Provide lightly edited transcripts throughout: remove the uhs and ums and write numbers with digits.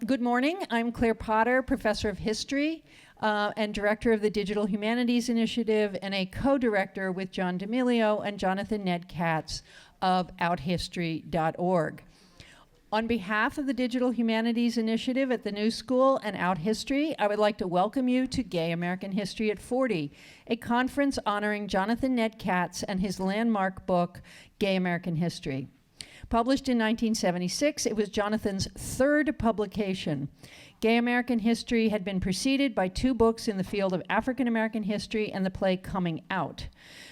Good morning. I'm Claire Potter, Professor of History and Director of the Digital Humanities Initiative and a co-director with John D'Amelio and Jonathan Ned Katz of OutHistory.org. On behalf of the Digital Humanities Initiative at the New School and Out History, I would like to welcome you to Gay American History at 40, a conference honoring Jonathan Ned Katz and his landmark book, Gay American History. Published in 1976, it was Jonathan's third publication. Gay American History had been preceded by 2 books in the field of African American history and the play Coming Out.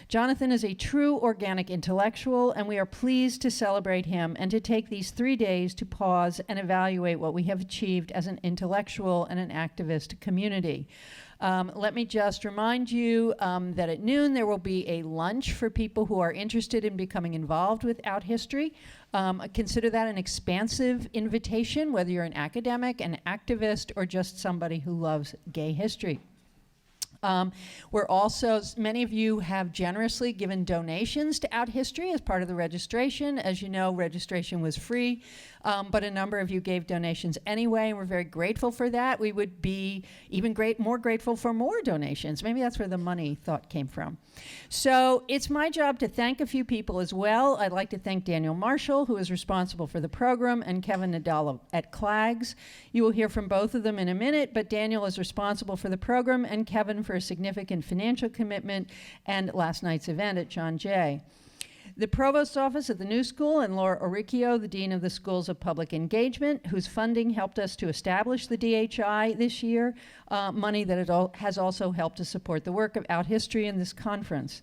Jonathan is a true organic intellectual, and we are pleased to celebrate him and to take these 3 days to pause and evaluate what we have achieved as an intellectual and an activist community. Let me just remind you that at noon there will be a lunch for people who are interested in becoming involved with Out History. Consider that an expansive invitation, whether you're an academic, an activist, or just somebody who loves gay history. We're also, many of you have generously given donations to Out History as part of the registration. As you know, registration was free, but a number of you gave donations anyway, and we're very grateful for that. We would be even more grateful for more donations. Maybe that's where the money thought came from. So it's my job to thank a few people as well. I'd like to thank Daniel Marshall, who is responsible for the program, and Kevin Nadal at CLAGS. You will hear from both of them in a minute, but Daniel is responsible for the program, and Kevin for a significant financial commitment and last night's event at John Jay. The Provost's Office at the New School and Laura Oricchio, the Dean of the Schools of Public Engagement, whose funding helped us to establish the DHI this year, money that has also helped to support the work of Out History in this conference.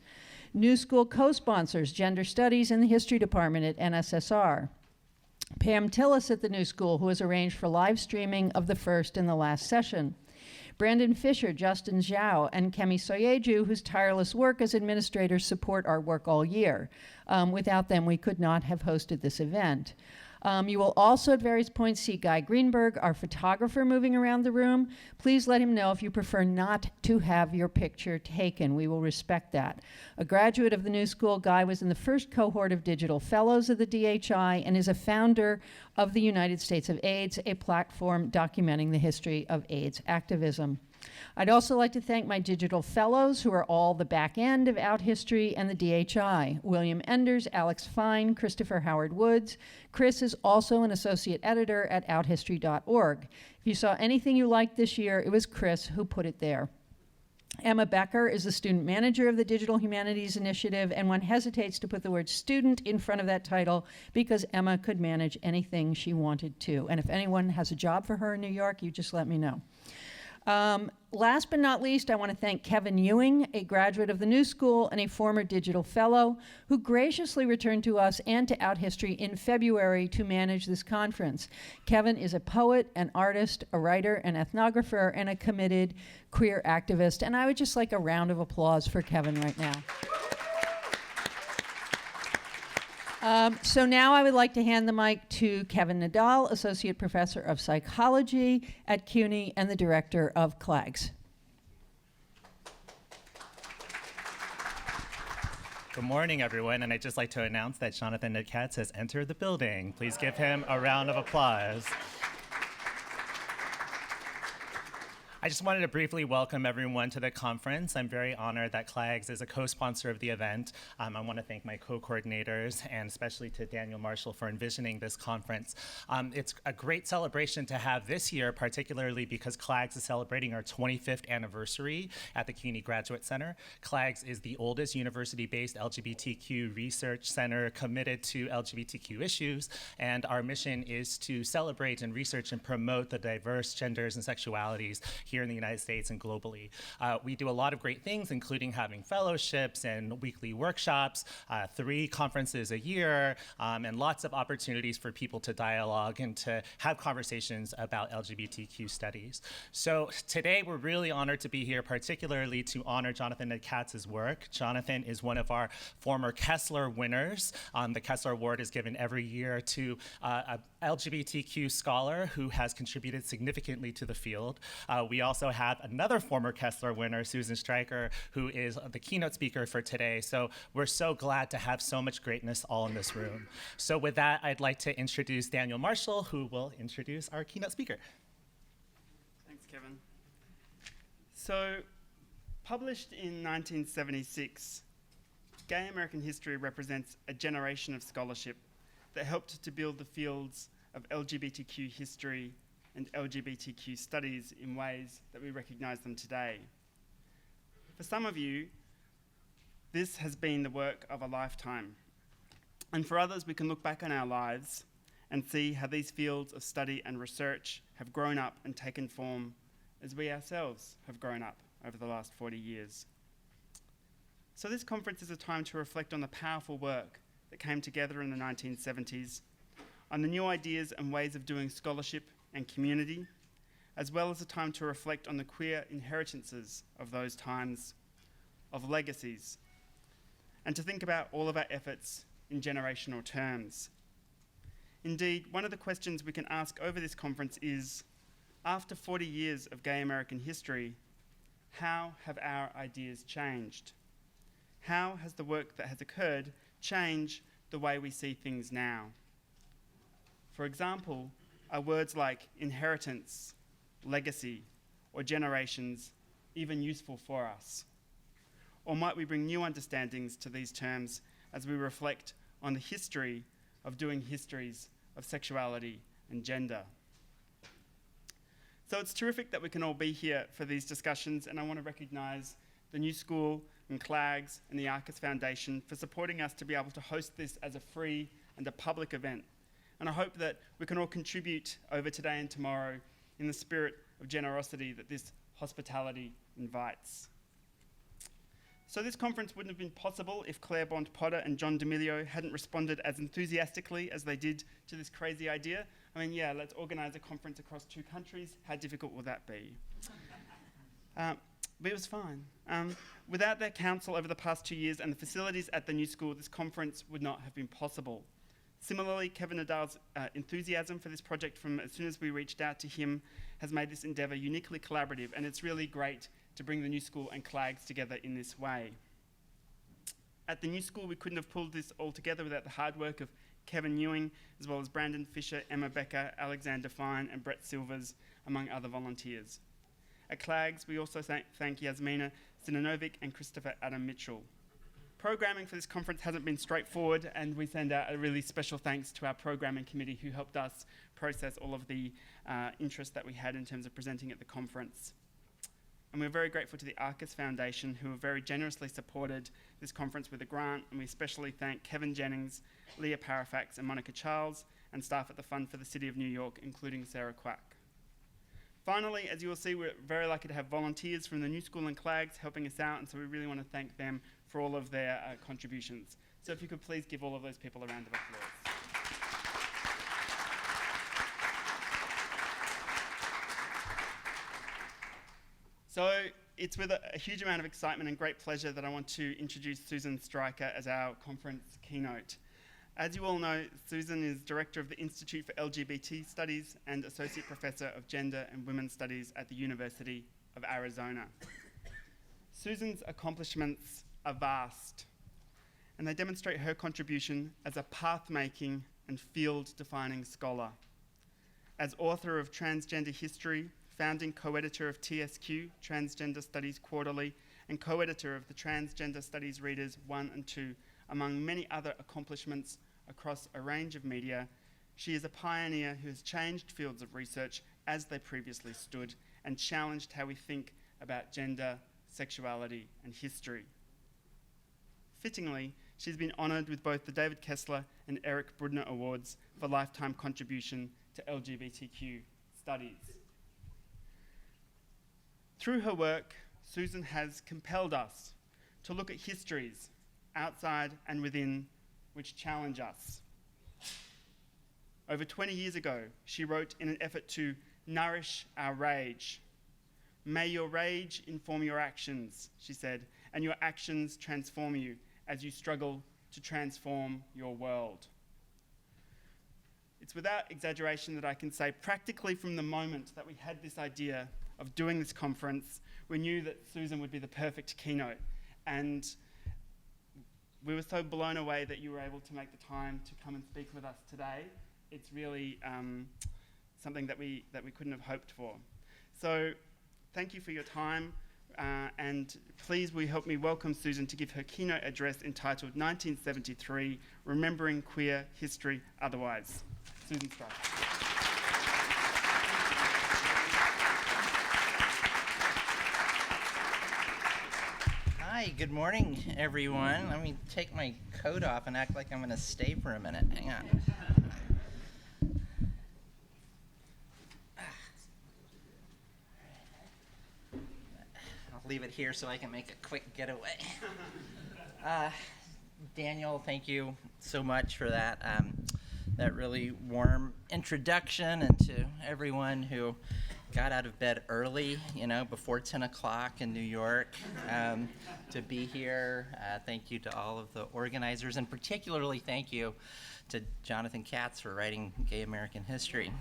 New School co-sponsors Gender Studies and the History Department at NSSR. Pam Tillis at the New School, who has arranged for live streaming of the first and the last session. Brandon Fisher, Justin Zhao, and Kemi Soyeju, whose tireless work as administrators support our work all year. Without them, we could not have hosted this event. You will also at various points see Guy Greenberg, our photographer, moving around the room. Please let him know if you prefer not to have your picture taken. We will respect that. A graduate of the New School, Guy was in the first cohort of Digital Fellows of the DHI and is a founder of the United States of AIDS, a platform documenting the history of AIDS activism. I'd also like to thank my digital fellows, who are all the back end of Out History and the DHI. William Enders, Alex Fine, Christopher Howard Woods. Chris is also an associate editor at OutHistory.org. If you saw anything you liked this year, it was Chris who put it there. Emma Becker is the student manager of the Digital Humanities Initiative, and one hesitates to put the word student in front of that title because Emma could manage anything she wanted to. And if anyone has a job for her in New York, you just let me know. Last but not least, I want to thank Kevin Ewing, a graduate of the New School and a former Digital Fellow, who graciously returned to us and to Out History in February to manage this conference. Kevin is a poet, an artist, a writer, an ethnographer, and a committed queer activist. And I would just like a round of applause for Kevin right now. So now I would like to hand the mic to Kevin Nadal, Associate Professor of Psychology at CUNY and the Director of CLAGS. Good morning, everyone, and I'd just like to announce that Jonathan Ned Katz has entered the building. Please give him a round of applause. I just wanted to briefly welcome everyone to the conference. I'm very honored that CLAGS is a co-sponsor of the event. I want to thank my co-coordinators and especially to Daniel Marshall for envisioning this conference. It's a great celebration to have this year, particularly because CLAGS is celebrating our 25th anniversary at the CUNY Graduate Center. CLAGS is the oldest university-based LGBTQ research center committed to LGBTQ issues, and our mission is to celebrate and research and promote the diverse genders and sexualities here in the United States and globally. We do a lot of great things, including having fellowships and weekly workshops, 3 conferences a year, and lots of opportunities for people to dialogue and to have conversations about LGBTQ studies. So today we're really honored to be here, particularly to honor Jonathan Ned Katz's work. Jonathan is one of our former Kessler winners. The Kessler Award is given every year to a LGBTQ scholar who has contributed significantly to the field. We also have another former Kessler winner, Susan Stryker, who is the keynote speaker for today. So we're so glad to have so much greatness all in this room. So with that, I'd like to introduce Daniel Marshall, who will introduce our keynote speaker. Thanks, Kevin. So, published in 1976, Gay American History represents a generation of scholarship that helped to build the fields of LGBTQ history and LGBTQ studies in ways that we recognize them today. For some of you, this has been the work of a lifetime. And for others, we can look back on our lives and see how these fields of study and research have grown up and taken form as we ourselves have grown up over the last 40 years. So this conference is a time to reflect on the powerful work that came together in the 1970s, on the new ideas and ways of doing scholarship and community, as well as a time to reflect on the queer inheritances of those times, of legacies, and to think about all of our efforts in generational terms. Indeed, one of the questions we can ask over this conference is, after 40 years of gay American history, how have our ideas changed? How has the work that has occurred changed the way we see things now? For example, are words like inheritance, legacy, or generations even useful for us? Or might we bring new understandings to these terms as we reflect on the history of doing histories of sexuality and gender? So it's terrific that we can all be here for these discussions, and I want to recognise the New School and CLAGS and the Arcus Foundation for supporting us to be able to host this as a free and a public event. And I hope that we can all contribute over today and tomorrow in the spirit of generosity that this hospitality invites. So this conference wouldn't have been possible if Claire Bond-Potter and John D'Amelio hadn't responded as enthusiastically as they did to this crazy idea. I mean, yeah, let's organise a conference across 2 countries. How difficult will that be? But it was fine. Without their counsel over the past 2 years and the facilities at the New School, this conference would not have been possible. Similarly, Kevin Nadal's enthusiasm for this project from as soon as we reached out to him has made this endeavour uniquely collaborative, and it's really great to bring the New School and CLAGS together in this way. At the New School, we couldn't have pulled this all together without the hard work of Kevin Ewing, as well as Brandon Fisher, Emma Becker, Alexander Fine, and Brett Silvers, among other volunteers. At CLAGS, we also thank Yasmina Sinanovic and Christopher Adam Mitchell. Programming for this conference hasn't been straightforward, and we send out a really special thanks to our programming committee who helped us process all of the interest that we had in terms of presenting at the conference. And we're very grateful to the Arcus Foundation, who have very generously supported this conference with a grant, and we especially thank Kevin Jennings, Leah Parafax, and Monica Charles, and staff at the Fund for the City of New York, including Sarah Quack. Finally, as you will see, we're very lucky to have volunteers from the New School and CLAGS helping us out, and so we really want to thank them for all of their contributions. So if you could please give all of those people a round of applause. So it's with a huge amount of excitement and great pleasure that I want to introduce Susan Stryker as our conference keynote. As you all know, Susan is Director of the Institute for LGBT Studies and Associate Professor of Gender and Women's Studies at the University of Arizona. Susan's accomplishments are vast, and they demonstrate her contribution as a path-making and field-defining scholar. As author of Transgender History, founding co-editor of TSQ, Transgender Studies Quarterly, and co-editor of the Transgender Studies Readers 1 and 2, among many other accomplishments across a range of media, she is a pioneer who has changed fields of research as they previously stood and challenged how we think about gender, sexuality, and history. Fittingly, she's been honoured with both the David Kessler and Eric Brudner Awards for lifetime contribution to LGBTQ studies. Through her work, Susan has compelled us to look at histories outside and within which challenge us. Over 20 years ago, she wrote in an effort to nourish our rage. May your rage inform your actions, she said, and your actions transform you as you struggle to transform your world. It's without exaggeration that I can say practically from the moment that we had this idea of doing this conference, we knew that Susan would be the perfect keynote. And we were so blown away that you were able to make the time to come and speak with us today. It's really something that we couldn't have hoped for. So thank you for your time, and please will you help me welcome Susan to give her keynote address entitled 1973, Remembering Queer History Otherwise. Susan Stryker. Hi, good morning, everyone. Let me take my coat off and act like I'm going to stay for a minute. Hang on. I'll leave it here so I can make a quick getaway. Daniel, thank you so much for that really warm introduction, and to everyone who got out of bed early, before 10 o'clock in New York to be here. Thank you to all of the organizers, and particularly thank you to Jonathan Katz for writing Gay American History.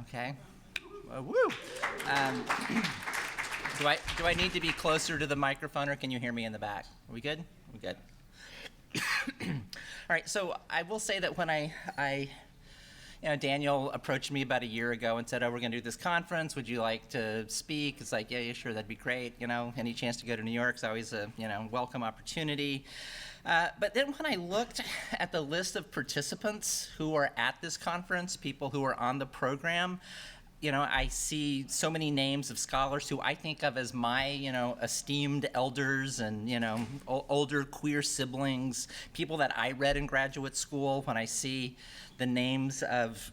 Okay. Woo! Do I need to be closer to the microphone, or can you hear me in the back? Are we good? We're good. All right, so I will say that when Daniel approached me about a year ago and said, "Oh, we're going to do this conference. Would you like to speak?" It's like, yeah, sure, that'd be great. Any chance to go to New York is always a welcome opportunity. But then when I looked at the list of participants who are at this conference, people who are on the program, I see so many names of scholars who I think of as my, esteemed elders and, older queer siblings, people that I read in graduate school. When I see the names of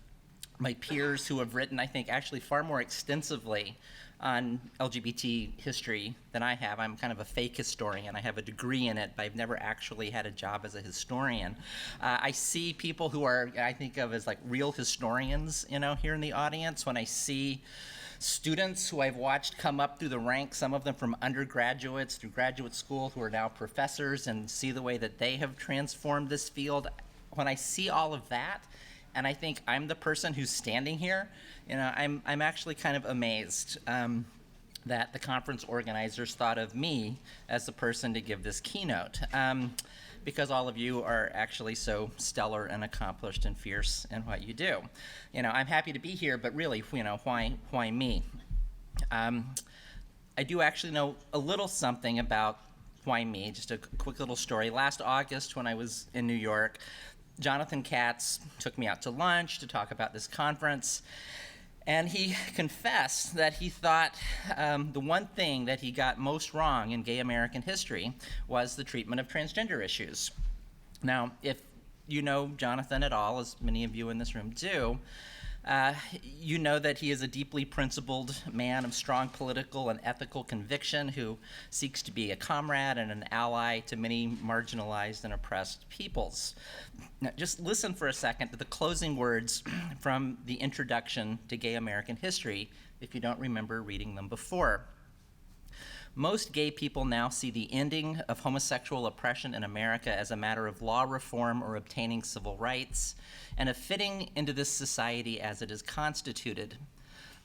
my peers who have written, I think, actually far more extensively on LGBT history than I have. I'm kind of a fake historian. I have a degree in it, but I've never actually had a job as a historian. I see people who are, I think of as like real historians, here in the audience. When I see students who I've watched come up through the ranks, some of them from undergraduates through graduate school who are now professors, and see the way that they have transformed this field. When I see all of that, and I think I'm the person who's standing here, I'm actually kind of amazed that the conference organizers thought of me as the person to give this keynote, because all of you are actually so stellar and accomplished and fierce in what you do. I'm happy to be here, but really, why me? I do actually know a little something about why me, just a quick little story. Last August, when I was in New York, Jonathan Katz took me out to lunch to talk about this conference, and he confessed that he thought the one thing that he got most wrong in gay American history was the treatment of transgender issues. Now, if you know Jonathan at all, as many of you in this room do, you know that he is a deeply principled man of strong political and ethical conviction who seeks to be a comrade and an ally to many marginalized and oppressed peoples. Now, just listen for a second to the closing words from the introduction to Gay American History, if you don't remember reading them before. Most gay people now see the ending of homosexual oppression in America as a matter of law reform or obtaining civil rights, and of fitting into this society as it is constituted.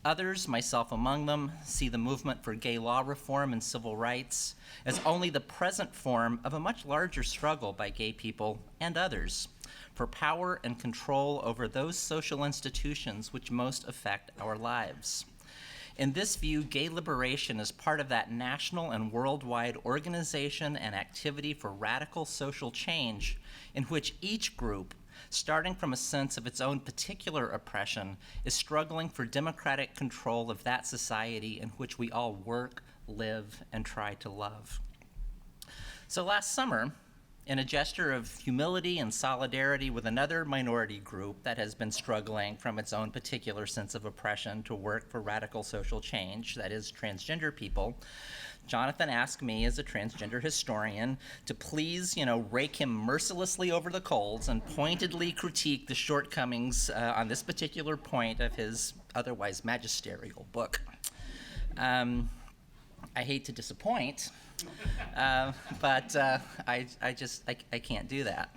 Others, myself among them, see the movement for gay law reform and civil rights as only the present form of a much larger struggle by gay people and others for power and control over those social institutions which most affect our lives. In this view, gay liberation is part of that national and worldwide organization and activity for radical social change in which each group, starting from a sense of its own particular oppression, is struggling for democratic control of that society in which we all work, live, and try to love. So last summer, in a gesture of humility and solidarity with another minority group that has been struggling from its own particular sense of oppression to work for radical social change, that is, transgender people, Jonathan asked me as a transgender historian to please, rake him mercilessly over the coals and pointedly critique the shortcomings on this particular point of his otherwise magisterial book. I hate to disappoint, but I can't do that.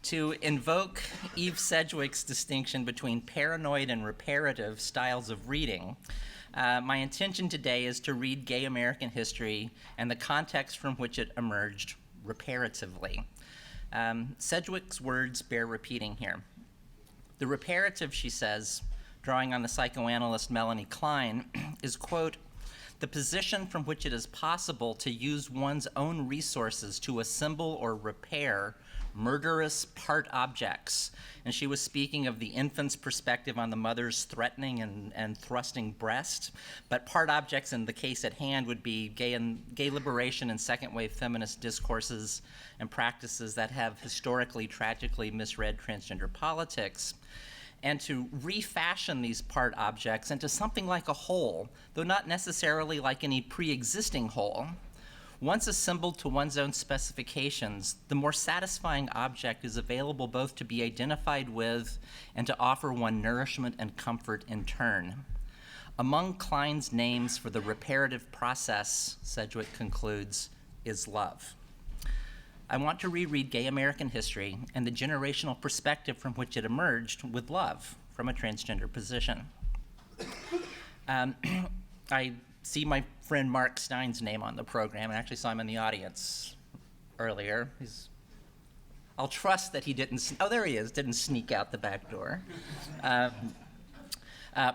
To invoke Eve Sedgwick's distinction between paranoid and reparative styles of reading, My intention today is to read gay American history and the context from which it emerged reparatively. Sedgwick's words bear repeating here. The reparative, she says, drawing on the psychoanalyst Melanie Klein, is, quote, the position from which it is possible to use one's own resources to assemble or repair murderous part objects. And she was speaking of the infant's perspective on the mother's threatening and thrusting breast. But part objects in the case at hand would be gay liberation and second wave feminist discourses and practices that have historically, tragically misread transgender politics. And to refashion these part objects into something like a whole, though not necessarily like any pre-existing whole. Once assembled to one's own specifications, the more satisfying object is available both to be identified with and to offer one nourishment and comfort in turn. Among Klein's names for the reparative process, Sedgwick concludes, is love. I want to reread gay American history and the generational perspective from which it emerged with love from a transgender position. I see my friend Mark Stein's name on the program, and I actually saw him in the audience earlier. I'll trust that he didn't, oh, there he is, didn't sneak out the back door.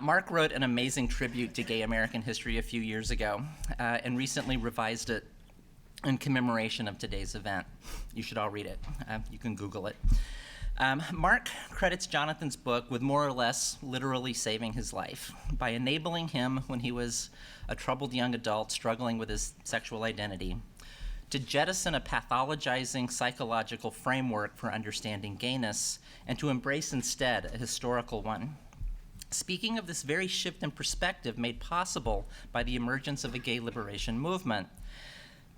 Mark wrote an amazing tribute to gay American history a few years ago and recently revised it in commemoration of today's event. You should all read it. You can Google it. Mark credits Jonathan's book with more or less literally saving his life by enabling him, when he was a troubled young adult struggling with his sexual identity, to jettison a pathologizing psychological framework for understanding gayness and to embrace instead a historical one. Speaking of this very shift in perspective made possible by the emergence of a gay liberation movement,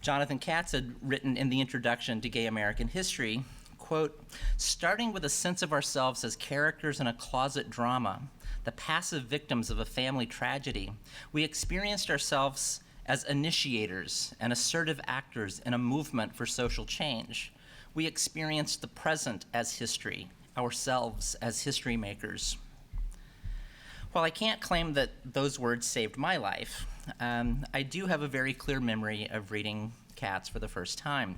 Jonathan Katz had written in the introduction to Gay American History, quote, starting with a sense of ourselves as characters in a closet drama, the passive victims of a family tragedy, we experienced ourselves as initiators and assertive actors in a movement for social change. We experienced the present as history, ourselves as history makers. While I can't claim that those words saved my life, I do have a very clear memory of reading Katz for the first time.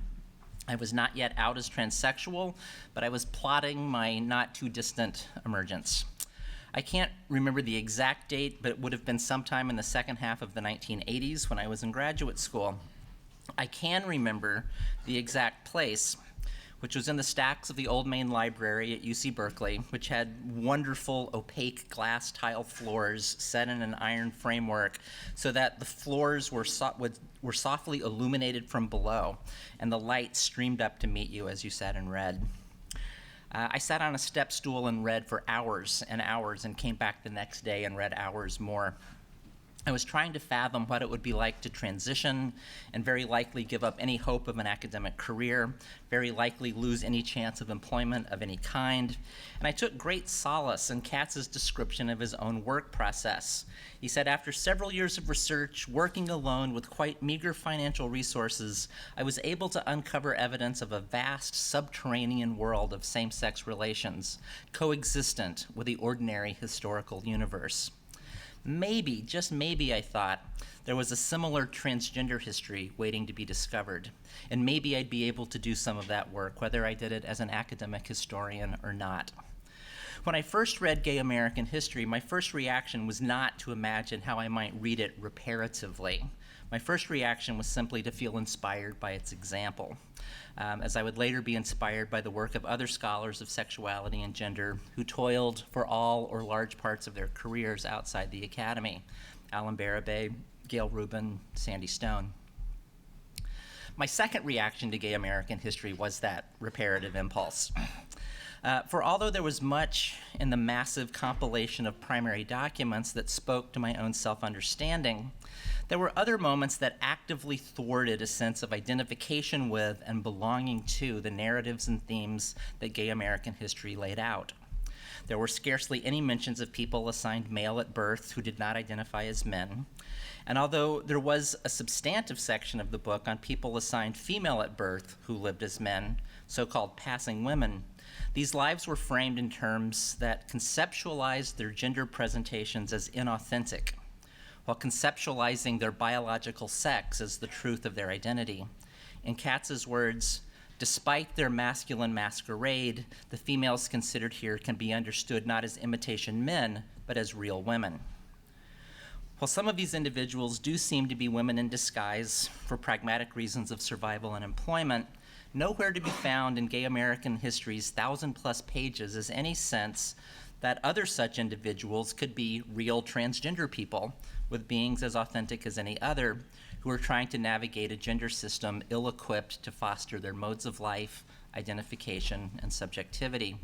I was not yet out as transsexual, but I was plotting my not too distant emergence. I can't remember the exact date, but it would have been sometime in the second half of the 1980s when I was in graduate school. I can remember the exact place, which was in the stacks of the old main library at UC Berkeley, which had wonderful opaque glass tile floors set in an iron framework so that the floors were softly illuminated from below, and the light streamed up to meet you as you sat and read. I sat on a step stool and read for hours and hours and came back the next day and read hours more. I was trying to fathom what it would be like to transition and very likely give up any hope of an academic career, very likely lose any chance of employment of any kind. And I took great solace in Katz's description of his own work process. He said, after several years of research, working alone with quite meager financial resources, I was able to uncover evidence of a vast subterranean world of same-sex relations, coexistent with the ordinary historical universe. Maybe, just maybe, I thought, there was a similar transgender history waiting to be discovered, and maybe I'd be able to do some of that work, whether I did it as an academic historian or not. When I first read Gay American History, my first reaction was not to imagine how I might read it reparatively. My first reaction was simply to feel inspired by its example, as I would later be inspired by the work of other scholars of sexuality and gender who toiled for all or large parts of their careers outside the academy. Alan Barabay, Gail Rubin, Sandy Stone. My second reaction to Gay American History was that reparative impulse. For although there was much in the massive compilation of primary documents that spoke to my own self-understanding, there were other moments that actively thwarted a sense of identification with and belonging to the narratives and themes that Gay American History laid out. There were scarcely any mentions of people assigned male at birth who did not identify as men. And although there was a substantive section of the book on people assigned female at birth who lived as men, so-called passing women, these lives were framed in terms that conceptualized their gender presentations as inauthentic, while conceptualizing their biological sex as the truth of their identity. In Katz's words, despite their masculine masquerade, the females considered here can be understood not as imitation men, but as real women. While some of these individuals do seem to be women in disguise for pragmatic reasons of survival and employment, nowhere to be found in gay American history's 1,000+ pages is any sense that other such individuals could be real transgender people with beings as authentic as any other who are trying to navigate a gender system ill-equipped to foster their modes of life, identification, and subjectivity.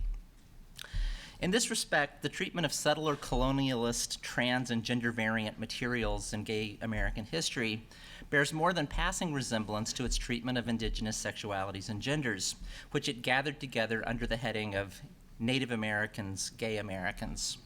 In this respect, the treatment of subtler colonialist, trans, and gender variant materials in gay American history bears more than passing resemblance to its treatment of indigenous sexualities and genders, which it gathered together under the heading of Native Americans, Gay Americans.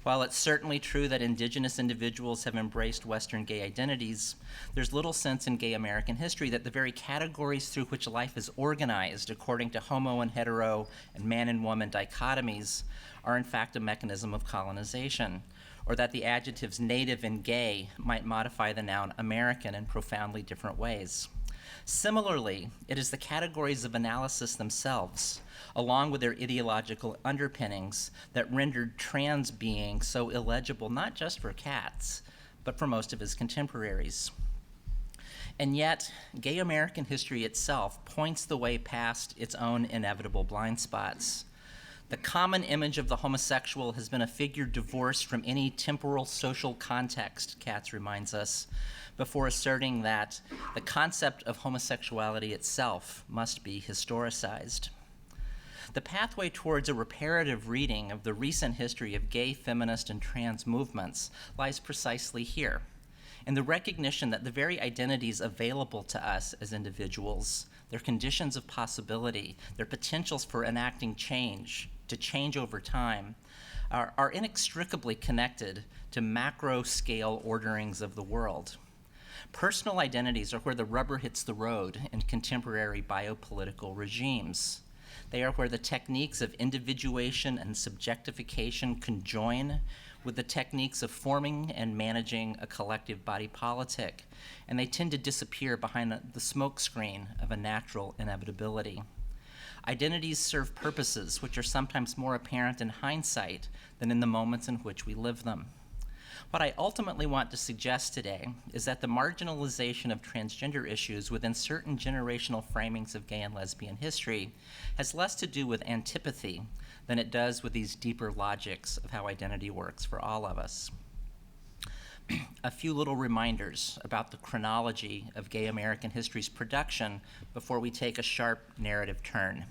While it's certainly true that indigenous individuals have embraced Western gay identities, there's little sense in gay American history that the very categories through which life is organized according to homo and hetero and man and woman dichotomies are in fact a mechanism of colonization, or that the adjectives native and gay might modify the noun American in profoundly different ways. Similarly, it is the categories of analysis themselves, along with their ideological underpinnings, that rendered trans being so illegible not just for Katz, but for most of his contemporaries. And yet, gay American history itself points the way past its own inevitable blind spots. The common image of the homosexual has been a figure divorced from any temporal social context, Katz reminds us, before asserting that the concept of homosexuality itself must be historicized. The pathway towards a reparative reading of the recent history of gay, feminist, and trans movements lies precisely here, in the recognition that the very identities available to us as individuals, their conditions of possibility, their potentials for enacting change, to change over time, are inextricably connected to macro-scale orderings of the world. Personal identities are where the rubber hits the road in contemporary biopolitical regimes. They are where the techniques of individuation and subjectification conjoin with the techniques of forming and managing a collective body politic, and they tend to disappear behind the smokescreen of a natural inevitability. Identities serve purposes which are sometimes more apparent in hindsight than in the moments in which we live them. What I ultimately want to suggest today is that the marginalization of transgender issues within certain generational framings of gay and lesbian history has less to do with antipathy than it does with these deeper logics of how identity works for all of us. A few little reminders about the chronology of gay American history's production before we take a sharp narrative turn.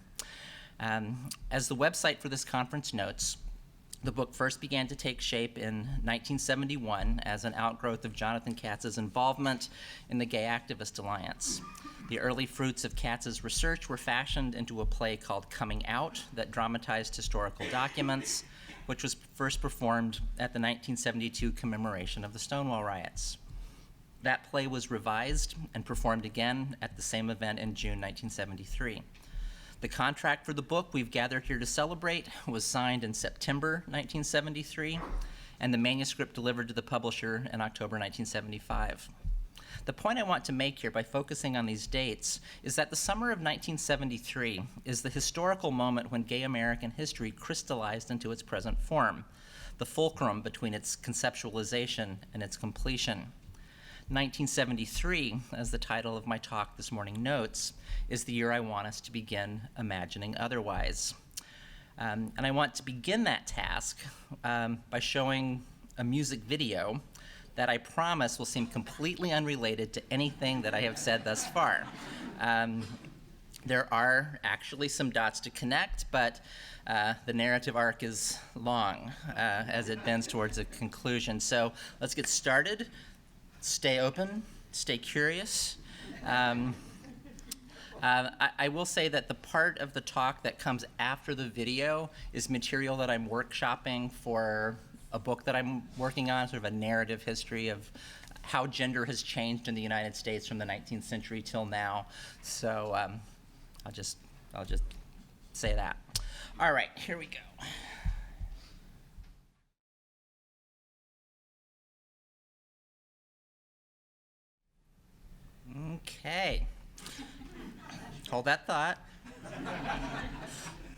As the website for this conference notes, the book first began to take shape in 1971 as an outgrowth of Jonathan Katz's involvement in the Gay Activist Alliance. The early fruits of Katz's research were fashioned into a play called Coming Out that dramatized historical documents, which was first performed at the 1972 commemoration of the Stonewall riots. That play was revised and performed again at the same event in June 1973. The contract for the book we've gathered here to celebrate was signed in September 1973, and the manuscript delivered to the publisher in October 1975. The point I want to make here by focusing on these dates is that the summer of 1973 is the historical moment when gay American history crystallized into its present form, the fulcrum between its conceptualization and its completion. 1973, as the title of my talk this morning notes, is the year I want us to begin imagining otherwise. And I want to begin that task by showing a music video that I promise will seem completely unrelated to anything that I have said thus far. There are actually some dots to connect, but the narrative arc is long as it bends towards a conclusion. So let's get started. Stay open, stay curious. I will say that the part of the talk that comes after the video is material that I'm workshopping for a book that I'm working on, sort of a narrative history of how gender has changed in the United States from the 19th century till now. So I'll just say that. All right, here we go. Okay. Hold that thought.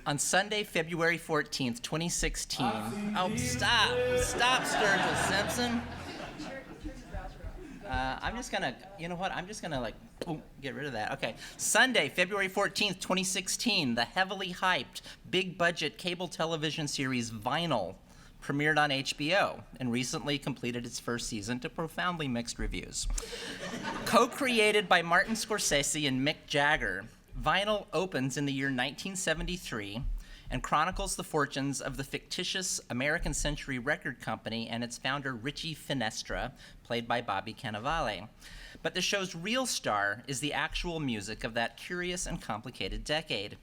On Sunday, February 14th, 2016. Oh, stop, Sturgill Simpson. I'm just gonna, you know what? I'm just gonna get rid of that. Okay. Sunday, February 14th, 2016, the heavily hyped, big budget cable television series Vinyl premiered on HBO and recently completed its first season to profoundly mixed reviews. Co-created by Martin Scorsese and Mick Jagger, Vinyl opens in the year 1973 and chronicles the fortunes of the fictitious American Century Record Company and its founder Richie Finestra, played by Bobby Cannavale. But the show's real star is the actual music of that curious and complicated decade.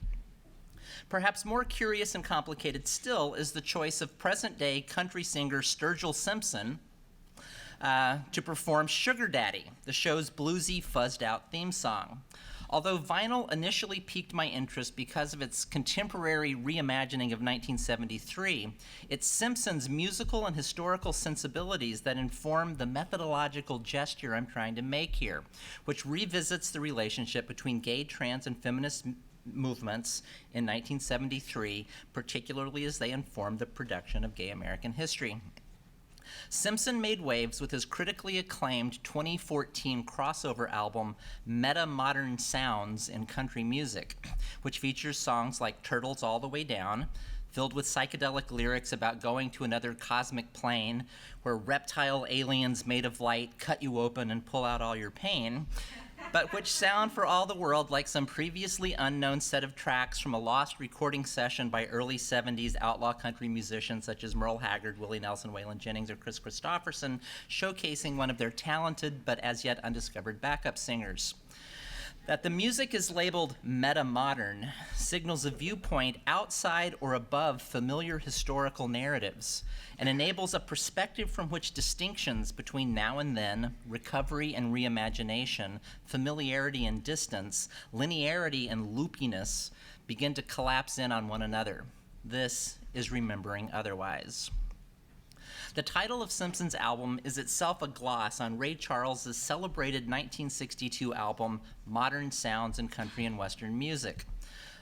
Perhaps more curious and complicated still is the choice of present-day country singer Sturgill Simpson to perform Sugar Daddy, the show's bluesy, fuzzed-out theme song. Although Vinyl initially piqued my interest because of its contemporary reimagining of 1973, it's Simpson's musical and historical sensibilities that inform the methodological gesture I'm trying to make here, which revisits the relationship between gay, trans, and feminist movements in 1973, particularly as they informed the production of gay American history. Simpson made waves with his critically acclaimed 2014 crossover album, Meta Modern Sounds in Country Music, which features songs like Turtles All the Way Down, filled with psychedelic lyrics about going to another cosmic plane where reptile aliens made of light cut you open and pull out all your pain, but which sound for all the world like some previously unknown set of tracks from a lost recording session by early 70s outlaw country musicians such as Merle Haggard, Willie Nelson, Waylon Jennings, or Chris Christopherson, showcasing one of their talented but as yet undiscovered backup singers. That the music is labeled meta-modern signals a viewpoint outside or above familiar historical narratives and enables a perspective from which distinctions between now and then, recovery and reimagination, familiarity and distance, linearity and loopiness begin to collapse in on one another. This is remembering otherwise. The title of Simpson's album is itself a gloss on Ray Charles's celebrated 1962 album, Modern Sounds in Country and Western Music,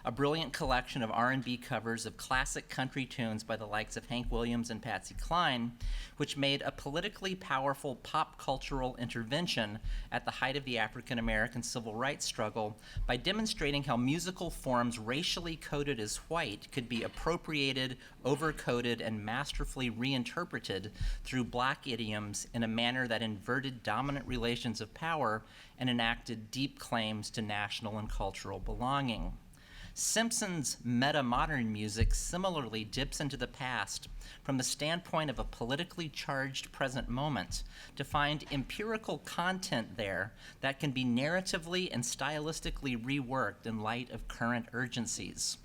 a brilliant collection of R&B covers of classic country tunes by the likes of Hank Williams and Patsy Cline, which made a politically powerful pop cultural intervention at the height of the African American civil rights struggle by demonstrating how musical forms racially coded as white could be appropriated, overcoded, and masterfully reinterpreted through black idioms in a manner that inverted dominant relations of power and enacted deep claims to national and cultural belonging. Simpson's meta-modern music similarly dips into the past from the standpoint of a politically charged present moment to find empirical content there that can be narratively and stylistically reworked in light of current urgencies.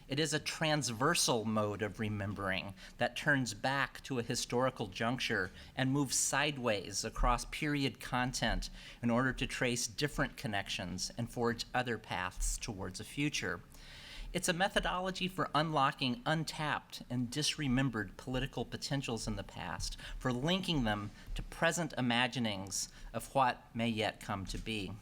It is a transversal mode of remembering that turns back to a historical juncture and moves sideways across period content in order to trace different connections and forge other paths towards a future. It's a methodology for unlocking untapped and disremembered political potentials in the past, for linking them to present imaginings of what may yet come to be.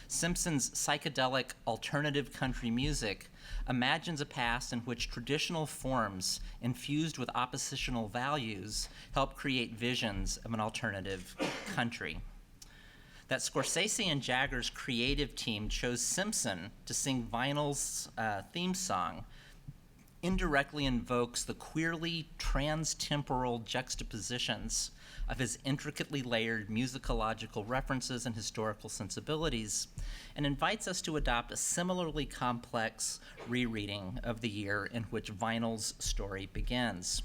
Simpson's psychedelic alternative country music imagines a past in which traditional forms infused with oppositional values help create visions of an alternative country. That Scorsese and Jagger's creative team chose Simpson to sing Vinyl's theme song indirectly invokes the queerly trans-temporal juxtapositions of his intricately layered musicological references and historical sensibilities, and invites us to adopt a similarly complex rereading of the year in which Vinyl's story begins.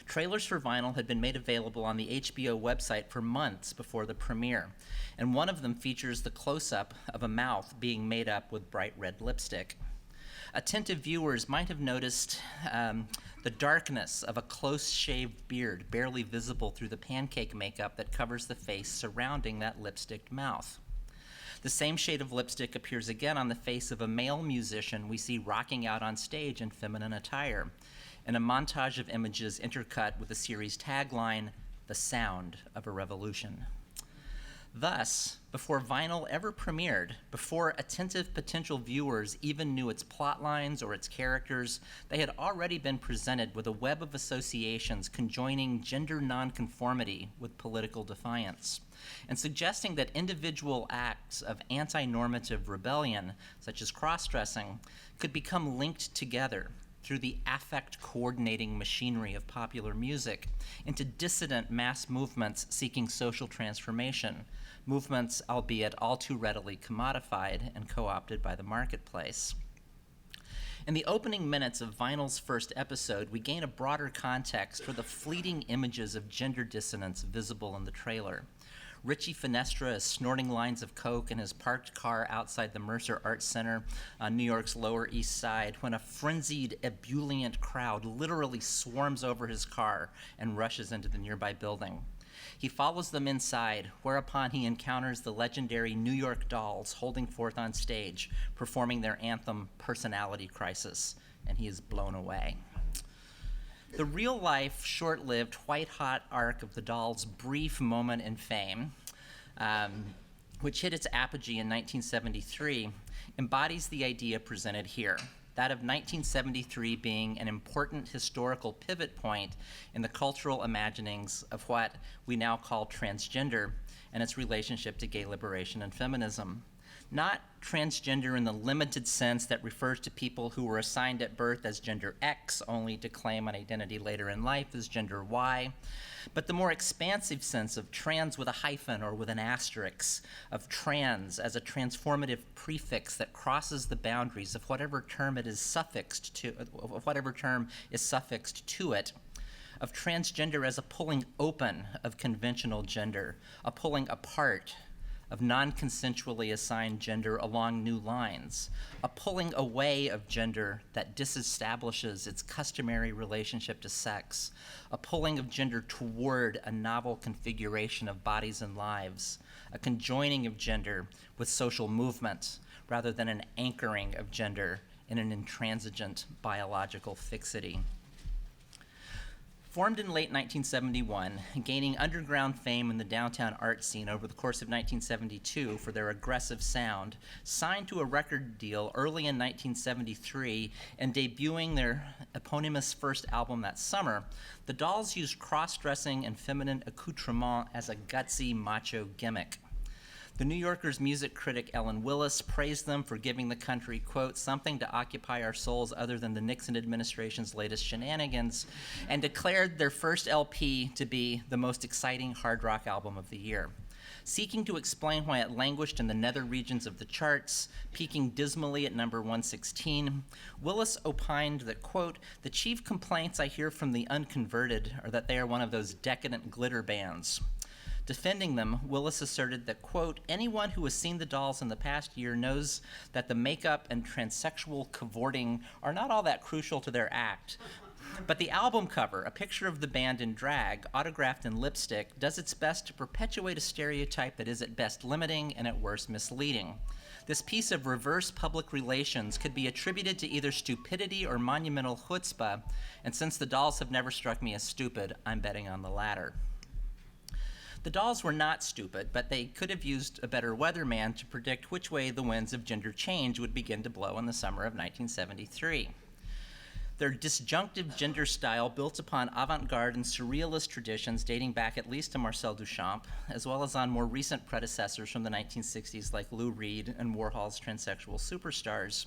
Trailers for Vinyl had been made available on the HBO website for months before the premiere, and one of them features the close-up of a mouth being made up with bright red lipstick. Attentive viewers might have noticed the darkness of a close-shaved beard barely visible through the pancake makeup that covers the face surrounding that lipsticked mouth. The same shade of lipstick appears again on the face of a male musician we see rocking out on stage in feminine attire, in a montage of images intercut with the series tagline, "The Sound of a Revolution." Thus, before vinyl ever premiered, before attentive potential viewers even knew its plot lines or its characters, they had already been presented with a web of associations conjoining gender nonconformity with political defiance, and suggesting that individual acts of anti-normative rebellion, such as cross-dressing, could become linked together through the affect-coordinating machinery of popular music into dissident mass movements seeking social transformation, movements, albeit all too readily commodified and co-opted by the marketplace. In the opening minutes of Vinyl's first episode, we gain a broader context for the fleeting images of gender dissonance visible in the trailer. Richie Finestra is snorting lines of coke in his parked car outside the Mercer Arts Center on New York's Lower East Side when a frenzied, ebullient crowd literally swarms over his car and rushes into the nearby building. He follows them inside, whereupon he encounters the legendary New York Dolls holding forth on stage, performing their anthem, Personality Crisis, and he is blown away. The real-life, short-lived, white-hot arc of the Dolls' brief moment in fame, which hit its apogee in 1973, embodies the idea presented here, that of 1973 being an important historical pivot point in the cultural imaginings of what we now call transgender and its relationship to gay liberation and feminism. Not transgender in the limited sense that refers to people who were assigned at birth as gender X, only to claim an identity later in life as gender Y, but the more expansive sense of trans with a hyphen or with an asterisk, of trans as a transformative prefix that crosses the boundaries of whatever term it is suffixed to, of whatever term is suffixed to it, of transgender as a pulling open of conventional gender, a pulling apart of non-consensually assigned gender along new lines, a pulling away of gender that disestablishes its customary relationship to sex, a pulling of gender toward a novel configuration of bodies and lives, a conjoining of gender with social movement, rather than an anchoring of gender in an intransigent biological fixity. Formed in late 1971, gaining underground fame in the downtown art scene over the course of 1972 for their aggressive sound, signed to a record deal early in 1973 and debuting their eponymous first album that summer, the Dolls used cross-dressing and feminine accoutrement as a gutsy macho gimmick. The New Yorker's music critic Ellen Willis praised them for giving the country, quote, something to occupy our souls other than the Nixon administration's latest shenanigans, and declared their first LP to be the most exciting hard rock album of the year. Seeking to explain why it languished in the nether regions of the charts, peaking dismally at number 116, Willis opined that, quote, the chief complaints I hear from the unconverted are that they are one of those decadent glitter bands. Defending them, Willis asserted that, quote, anyone who has seen the Dolls in the past year knows that the makeup and transsexual cavorting are not all that crucial to their act. But the album cover, a picture of the band in drag, autographed in lipstick, does its best to perpetuate a stereotype that is at best limiting and at worst misleading. This piece of reverse public relations could be attributed to either stupidity or monumental chutzpah, and since the Dolls have never struck me as stupid, I'm betting on the latter. The Dolls were not stupid, but they could have used a better weatherman to predict which way the winds of gender change would begin to blow in the summer of 1973. Their disjunctive gender style built upon avant-garde and surrealist traditions dating back at least to Marcel Duchamp, as well as on more recent predecessors from the 1960s like Lou Reed and Warhol's transsexual superstars,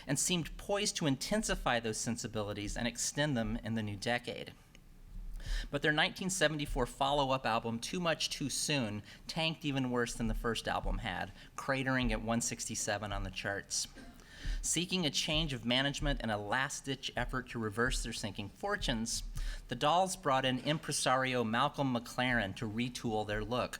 and seemed poised to intensify those sensibilities and extend them in the new decade. But their 1974 follow-up album, Too Much Too Soon, tanked even worse than the first album had, cratering at 167 on the charts. Seeking a change of management and a last-ditch effort to reverse their sinking fortunes, the Dolls brought in impresario Malcolm McLaren to retool their look.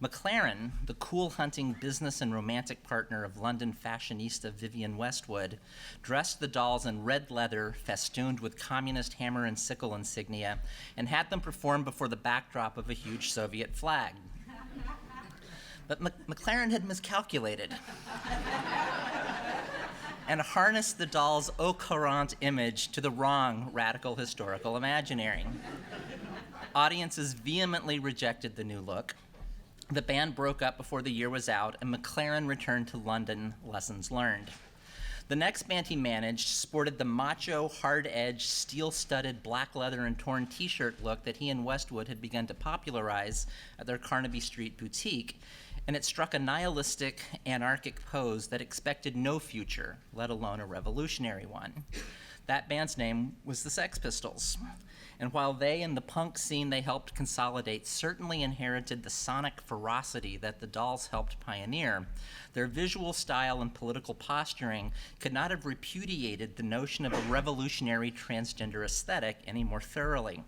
McLaren, the cool-hunting business and romantic partner of London fashionista Vivienne Westwood, dressed the Dolls in red leather festooned with communist hammer and sickle insignia and had them perform before the backdrop of a huge Soviet flag. But McLaren had miscalculated and harnessed the Dolls' au courant image to the wrong radical historical imaginary. Audiences vehemently rejected the new look. The band broke up before the year was out, and McLaren returned to London, lessons learned. The next band he managed sported the macho, hard-edged, steel-studded black leather and torn t-shirt look that he and Westwood had begun to popularize at their Carnaby Street boutique, and it struck a nihilistic, anarchic pose that expected no future, let alone a revolutionary one. That band's name was the Sex Pistols. And while they and the punk scene they helped consolidate certainly inherited the sonic ferocity that the Dolls helped pioneer, their visual style and political posturing could not have repudiated the notion of a revolutionary transgender aesthetic any more thoroughly.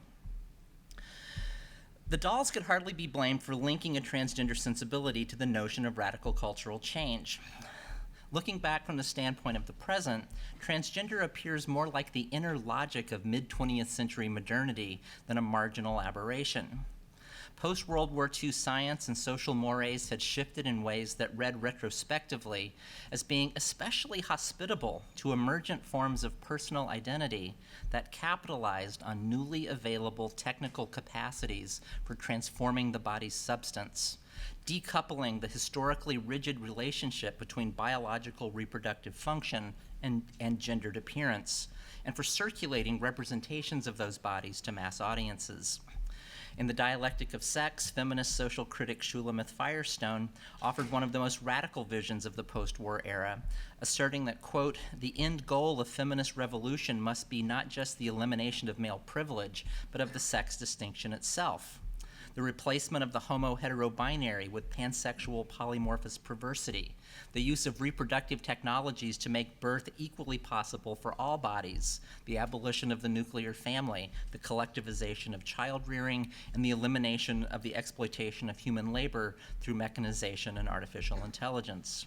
The Dolls could hardly be blamed for linking a transgender sensibility to the notion of radical cultural change. Looking back from the standpoint of the present, transgender appears more like the inner logic of mid-20th century modernity than a marginal aberration. Post-World War II science and social mores had shifted in ways that read retrospectively as being especially hospitable to emergent forms of personal identity that capitalized on newly available technical capacities for transforming the body's substance, decoupling the historically rigid relationship between biological reproductive function and gendered appearance, and for circulating representations of those bodies to mass audiences. In The Dialectic of Sex, feminist social critic Shulamith Firestone offered one of the most radical visions of the post-war era, asserting that, quote, the end goal of feminist revolution must be not just the elimination of male privilege, but of the sex distinction itself. The replacement of the homo-hetero-binary with pansexual polymorphous perversity, the use of reproductive technologies to make birth equally possible for all bodies, the abolition of the nuclear family, the collectivization of child rearing, and the elimination of the exploitation of human labor through mechanization and artificial intelligence.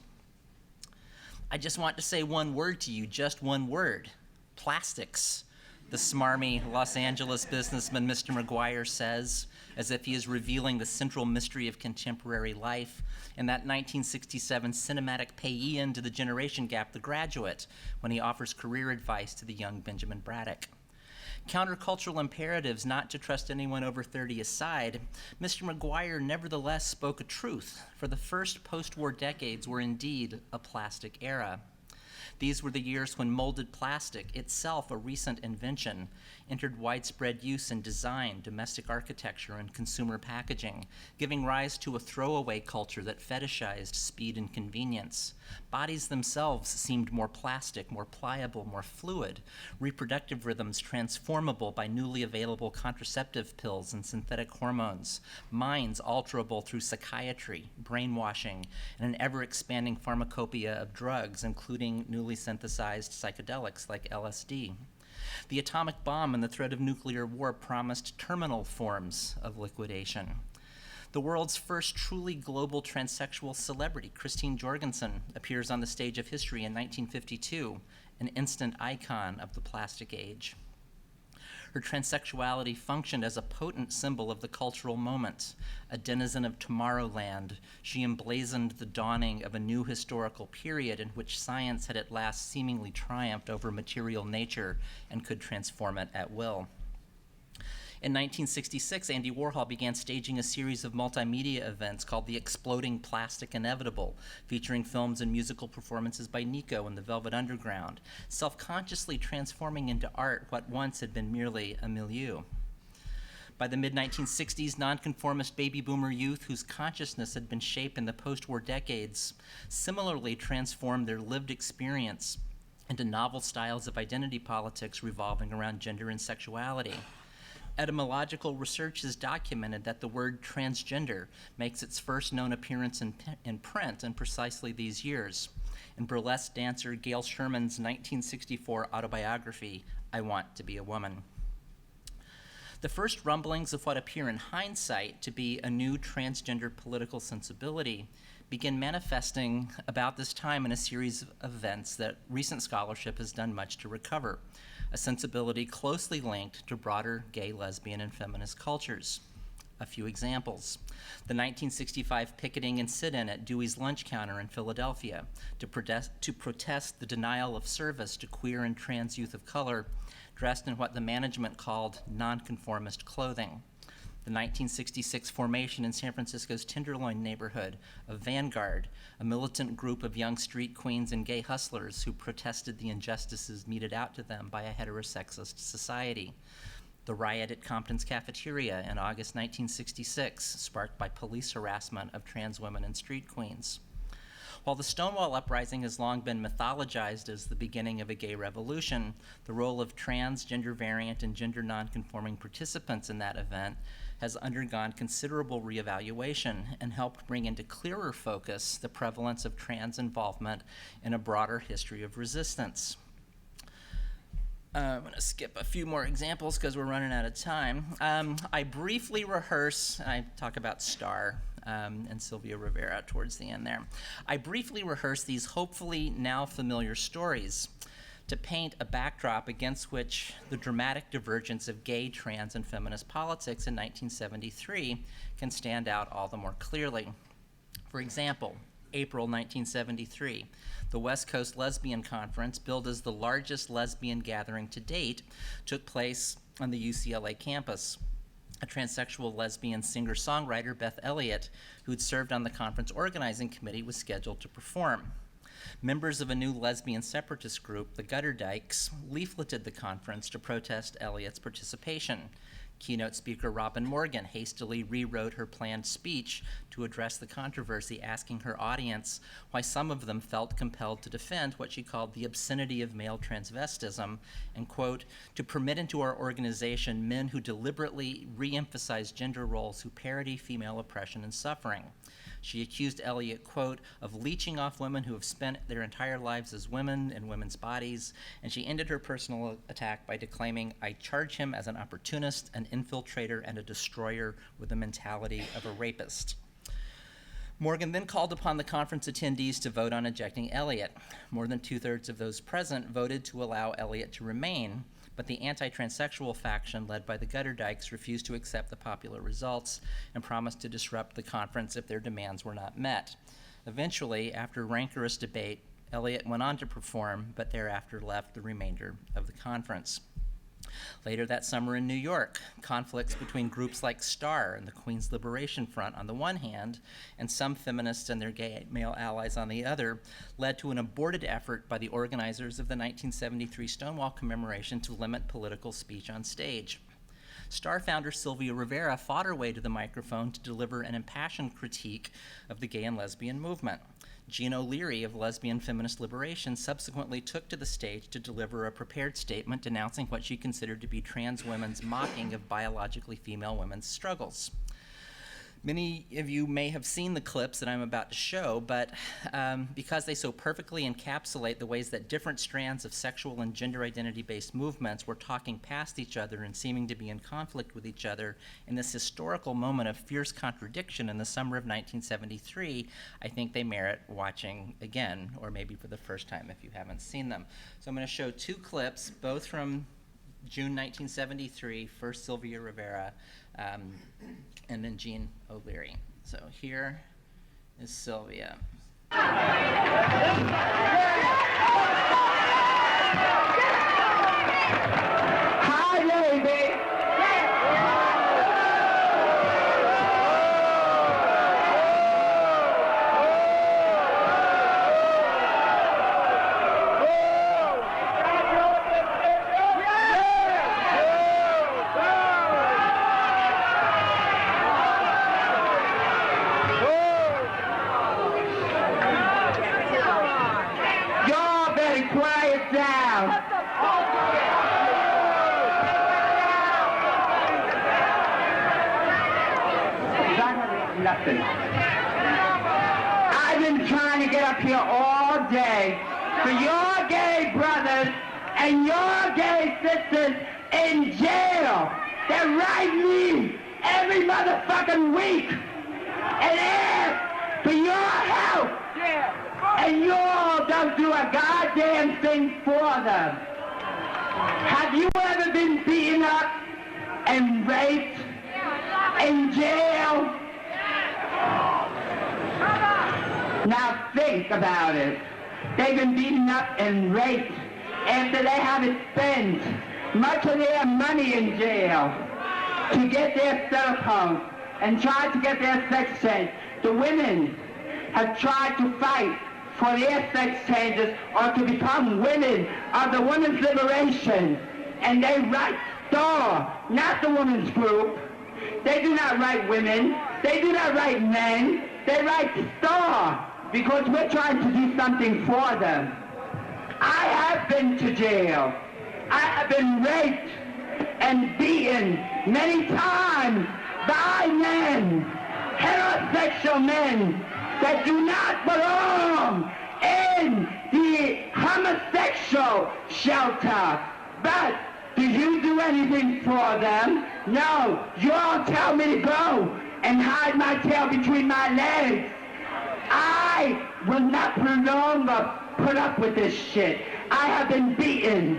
I just want to say one word to you, just one word: plastics. The smarmy Los Angeles businessman Mr. McGuire says, as if he is revealing the central mystery of contemporary life in that 1967 cinematic pay-in to the generation gap, The Graduate, when he offers career advice to the young Benjamin Braddock. Countercultural imperatives not to trust anyone over 30 aside, Mr. McGuire nevertheless spoke a truth, for the first post-war decades were indeed a plastic era. These were the years when molded plastic, itself a recent invention, entered widespread use in design, domestic architecture, and consumer packaging, giving rise to a throwaway culture that fetishized speed and convenience. Bodies themselves seemed more plastic, more pliable, more fluid, reproductive rhythms transformable by newly available contraceptive pills and synthetic hormones, minds alterable through psychiatry, brainwashing, and an ever-expanding pharmacopoeia of drugs, including newly synthesized psychedelics like LSD. The atomic bomb and the threat of nuclear war promised terminal forms of liquidation. The world's first truly global transsexual celebrity, Christine Jorgensen, appears on the stage of history in 1952, an instant icon of the plastic age. Her transsexuality functioned as a potent symbol of the cultural moment. A denizen of Tomorrowland, she emblazoned the dawning of a new historical period in which science had at last seemingly triumphed over material nature and could transform it at will. In 1966, Andy Warhol began staging a series of multimedia events called The Exploding Plastic Inevitable, featuring films and musical performances by Nico and the Velvet Underground, self-consciously transforming into art what once had been merely a milieu. By the mid-1960s, nonconformist baby boomer youth whose consciousness had been shaped in the post-war decades similarly transformed their lived experience into novel styles of identity politics revolving around gender and sexuality. Etymological research has documented that the word transgender makes its first known appearance in print in precisely these years. In burlesque dancer Gail Sherman's 1964 autobiography, I Want to Be a Woman. The first rumblings of what appear in hindsight to be a new transgender political sensibility begin manifesting about this time in a series of events that recent scholarship has done much to recover, a sensibility closely linked to broader gay, lesbian, and feminist cultures. A few examples. The 1965 picketing and sit-in at Dewey's Lunch Counter in Philadelphia to protest the denial of service to queer and trans youth of color dressed in what the management called nonconformist clothing. the 1966 formation in San Francisco's Tenderloin neighborhood of Vanguard, a militant group of young street queens and gay hustlers who protested the injustices meted out to them by a heterosexist society. The riot at Compton's cafeteria in August 1966, sparked by police harassment of trans women and street queens. While the Stonewall Uprising has long been mythologized as the beginning of a gay revolution, the role of trans, gender variant, and gender nonconforming participants in that event has undergone considerable reevaluation and helped bring into clearer focus the prevalence of trans involvement in a broader history of resistance. I'm going to skip a few more examples because we're running out of time. I briefly rehearse, and I talk about Star and Sylvia Rivera towards the end there. I briefly rehearse these hopefully now familiar stories to paint a backdrop against which the dramatic divergence of gay, trans, and feminist politics in 1973 can stand out all the more clearly. For example, April 1973, the West Coast Lesbian Conference, billed as the largest lesbian gathering to date, took place on the UCLA campus. A transsexual lesbian singer-songwriter, Beth Elliott, who had served on the conference organizing committee, was scheduled to perform. Members of a new lesbian separatist group, the Gutter Dykes, leafleted the conference to protest Elliott's participation. Keynote speaker Robin Morgan hastily rewrote her planned speech to address the controversy, asking her audience why some of them felt compelled to defend what she called the obscenity of male transvestism and, quote, to permit into our organization men who deliberately re-emphasize gender roles who parody female oppression and suffering. She accused Elliott, quote, of leeching off women who have spent their entire lives as women in women's bodies, and she ended her personal attack by declaiming, I charge him as an opportunist, an infiltrator, and a destroyer with the mentality of a rapist. Morgan then called upon the conference attendees to vote on ejecting Elliott. More than 2/3 of those present voted to allow Elliott to remain, but the anti-transsexual faction led by the Gutter Dykes refused to accept the popular results and promised to disrupt the conference if their demands were not met. Eventually, after rancorous debate, Elliott went on to perform, but thereafter left the remainder of the conference. Later that summer in New York, conflicts between groups like Star and the Queens Liberation Front on the one hand, and some feminists and their gay male allies on the other, led to an aborted effort by the organizers of the 1973 Stonewall commemoration to limit political speech on stage. Star founder Sylvia Rivera fought her way to the microphone to deliver an impassioned critique of the gay and lesbian movement. Jean O'Leary of Lesbian Feminist Liberation subsequently took to the stage to deliver a prepared statement denouncing what she considered to be trans women's mocking of biologically female women's struggles. Many of you may have seen the clips that I'm about to show, but because they so perfectly encapsulate the ways that different strands of sexual and gender identity-based movements were talking past each other and seeming to be in conflict with each other in this historical moment of fierce contradiction in the summer of 1973, I think they merit watching again, or maybe for the first time if you haven't seen them. So I'm going to show two clips, both from June 1973, first Sylvia Rivera, and then Jean O'Leary. So here is Sylvia. Hi, lady. Nothing. I've been trying to get up here all day for your gay brothers and your gay sisters in jail. They write me every motherfucking week and ask for your help. And you all don't do a goddamn thing for them. Have you ever been beaten up and raped in jail? Now think about it. They've been beaten up and raped after they haven't spent much of their money in jail. to get their cell phones and tried to get their sex change. The women have tried to fight for their sex changes or to become women of the women's liberation. And they write STAR, not the women's group. They do not write women. They do not write men. They write STAR because we're trying to do something for them. I have been to jail. I have been raped and beaten many times by men, heterosexual men that do not belong in the homosexual shelter. But do you do anything for them? No. You all tell me to go and hide my tail between my legs. I will not longer put up with this shit. I have been beaten.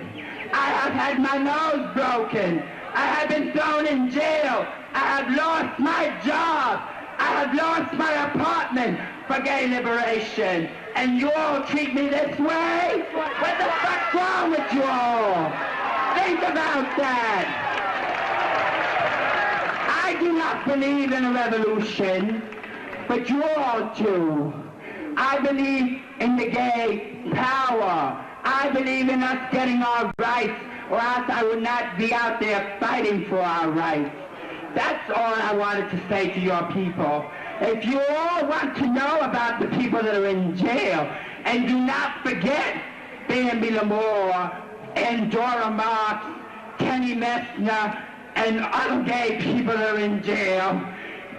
I have had my nose broken. I have been thrown in jail. I have lost my job. I have lost my apartment for gay liberation. And you all treat me this way? What the fuck's wrong with you all? Think about that. I do not believe in a revolution, but you all do. I believe in the gay power. I believe in us getting our rights, or else I would not be out there fighting for our rights. That's all I wanted to say to your people. If you all want to know about the people that are in jail, and do not forget Bambi Lamore and Dora Marks, Kenny Messner, and other gay people that are in jail,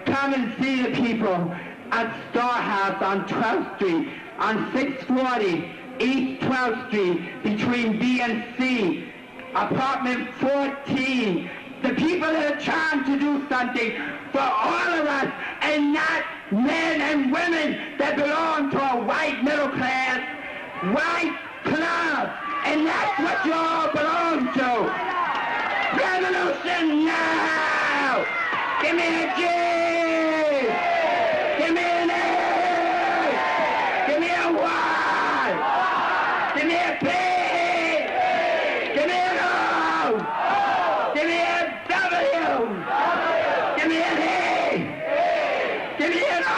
come and see the people at Star House on 12th Street, on 640 East 12th Street, between B and C, apartment 14. The people that are trying to do something for all of us, and not men and women that belong to a white middle class, white club. And that's what you all belong to. Revolution now! Give me a G! Give me an A! Give me a Y! Give me a P! Give me an O! Give me a W! Give me an E! Give me an R!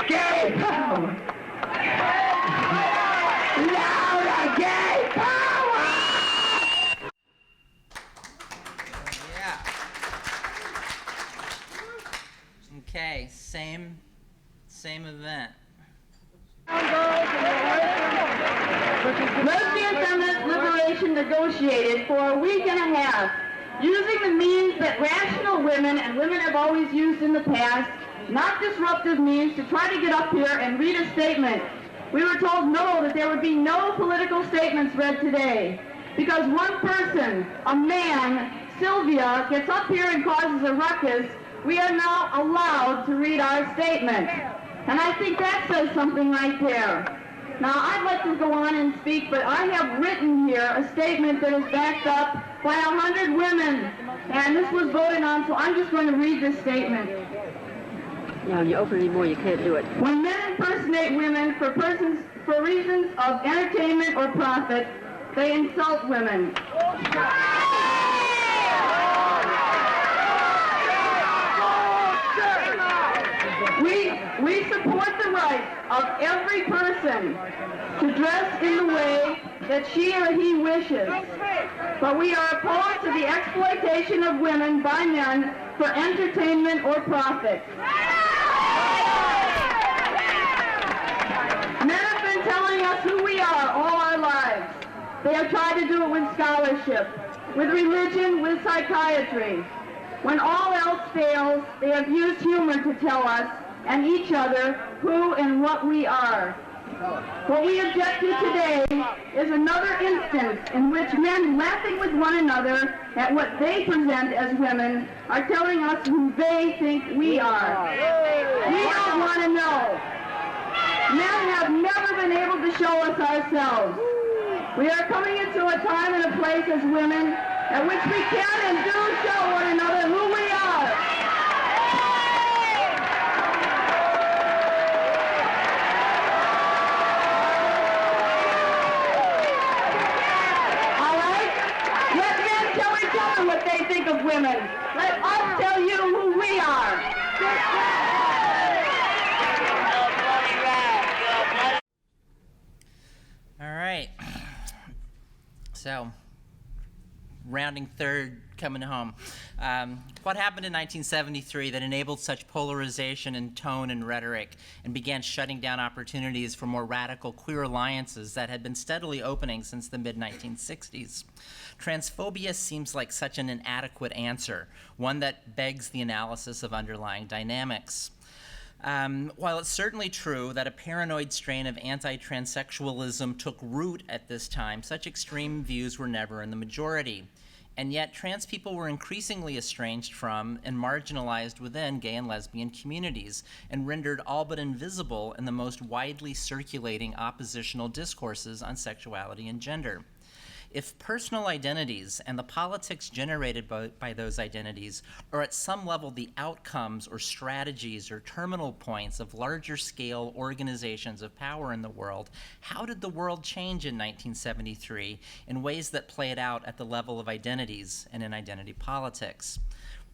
Gay power! Louder gay power! Yeah. Okay, same event. Lesbian feminist liberation negotiated for a week and a half, using the means that rational women and women have always used in the past, not disruptive means, to try to get up here and read a statement. We were told no, that there would be no political statements read today. Because one person, a man, Sylvia, gets up here and causes a ruckus, we are now allowed to read our statement. And I think that says something right there. Now, I'd like to go on and speak, but I have written here a statement that is backed up by 100 women. And this was voted on, so I'm just going to read this statement. Yeah, when you open anymore, you can't do it. When men impersonate women for reasons of entertainment or profit, they insult women. We support the right of every person to dress in the way that she or he wishes, but we are opposed to the exploitation of women by men for entertainment or profit. Men have been telling us who we are all our lives. They have tried to do it with scholarship, with religion, with psychiatry. When all else fails, they have used humor to tell us and each other who and what we are. What we object to today is another instance in which men laughing with one another at what they present as women are telling us who they think we are. We don't want to know. Men have never been able to show us ourselves. We are coming into a time and a place as women at which we can and do show one another who we are. All right? Let men tell women. Let us tell you who we are. All right. So, rounding third, coming home. What happened in 1973 that enabled such polarization in tone and rhetoric and began shutting down opportunities for more radical queer alliances that had been steadily opening since the mid-1960s? Transphobia seems like such an inadequate answer, one that begs the analysis of underlying dynamics. While it's certainly true that a paranoid strain of anti-transsexualism took root at this time, such extreme views were never in the majority. And yet, trans people were increasingly estranged from and marginalized within gay and lesbian communities, and rendered all but invisible in the most widely circulating oppositional discourses on sexuality and gender. If personal identities and the politics generated by those identities are at some level the outcomes or strategies or terminal points of larger scale organizations of power in the world, how did the world change in 1973 in ways that played out at the level of identities and in identity politics?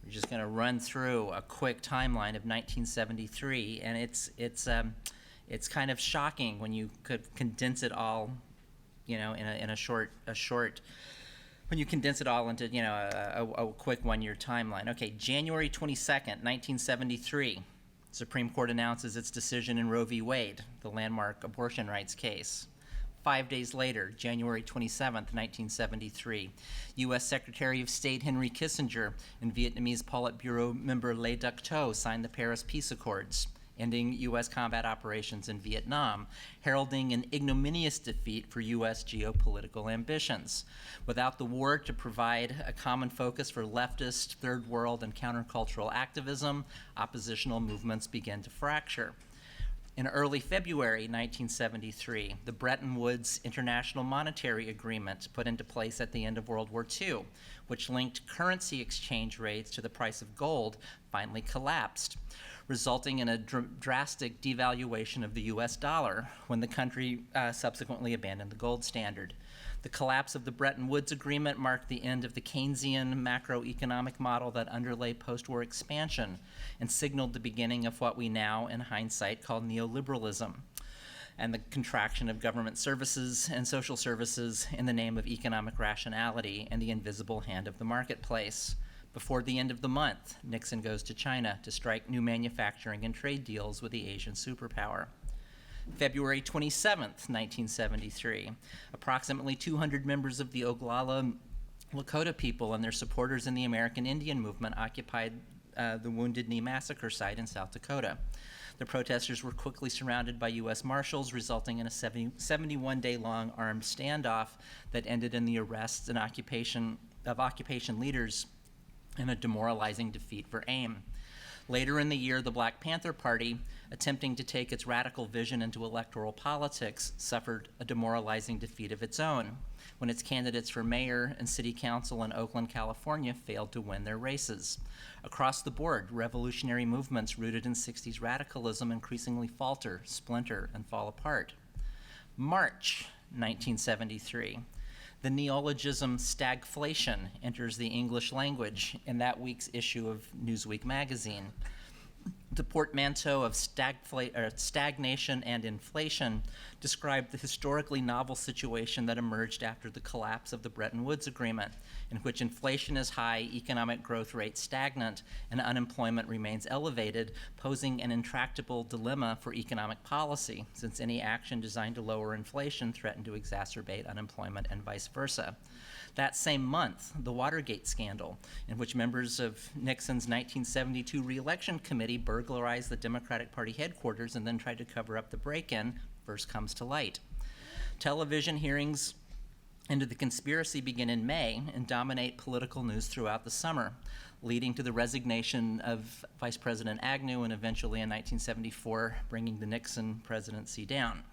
We're just going to run through a quick timeline of 1973, and it's kind of shocking when you could condense it all, in a short, when you condense it all into, a quick one-year timeline. Okay, January 22nd, 1973, Supreme Court announces its decision in Roe v. Wade, the landmark abortion rights case. 5 days later, January 27th, 1973, U.S. Secretary of State Henry Kissinger and Vietnamese Politburo member Le Duc Tho signed the Paris Peace Accords, ending U.S. combat operations in Vietnam, heralding an ignominious defeat for U.S. geopolitical ambitions. Without the war to provide a common focus for leftist, third world, and countercultural activism, oppositional movements began to fracture. In early February 1973, the Bretton Woods International Monetary Agreement, put into place at the end of World War II, which linked currency exchange rates to the price of gold, finally collapsed, resulting in a drastic devaluation of the US dollar when the country subsequently abandoned the gold standard. The collapse of the Bretton Woods Agreement marked the end of the Keynesian macroeconomic model that underlay post-war expansion and signaled the beginning of what we now, in hindsight, call neoliberalism, and the contraction of government services and social services in the name of economic rationality and the invisible hand of the marketplace. Before the end of the month, Nixon goes to China to strike new manufacturing and trade deals with the Asian superpower. February 27th, 1973, approximately 200 members of the Oglala Lakota people and their supporters in the American Indian movement occupied the Wounded Knee Massacre site in South Dakota. The protesters were quickly surrounded by U.S. Marshals, resulting in a 71-day-long armed standoff that ended in the arrests and occupation leaders and a demoralizing defeat for AIM. Later in the year, the Black Panther Party, attempting to take its radical vision into electoral politics, suffered a demoralizing defeat of its own when its candidates for mayor and city council in Oakland, California failed to win their races. Across the board, revolutionary movements rooted in 60s radicalism increasingly falter, splinter, and fall apart. March 1973. The neologism stagflation enters the English language in that week's issue of Newsweek magazine. The portmanteau of stagnation and inflation described the historically novel situation that emerged after the collapse of the Bretton Woods Agreement, in which inflation is high, economic growth rate stagnant, and unemployment remains elevated, posing an intractable dilemma for economic policy, since any action designed to lower inflation threatened to exacerbate unemployment and vice versa. That same month, the Watergate Scandal, in which members of Nixon's 1972 re-election committee burglarized the Democratic Party headquarters and then tried to cover up the break-in, first comes to light. Television hearings into the conspiracy begin in May and dominate political news throughout the summer, leading to the resignation of Vice President Agnew and eventually in 1974 bringing the Nixon presidency down.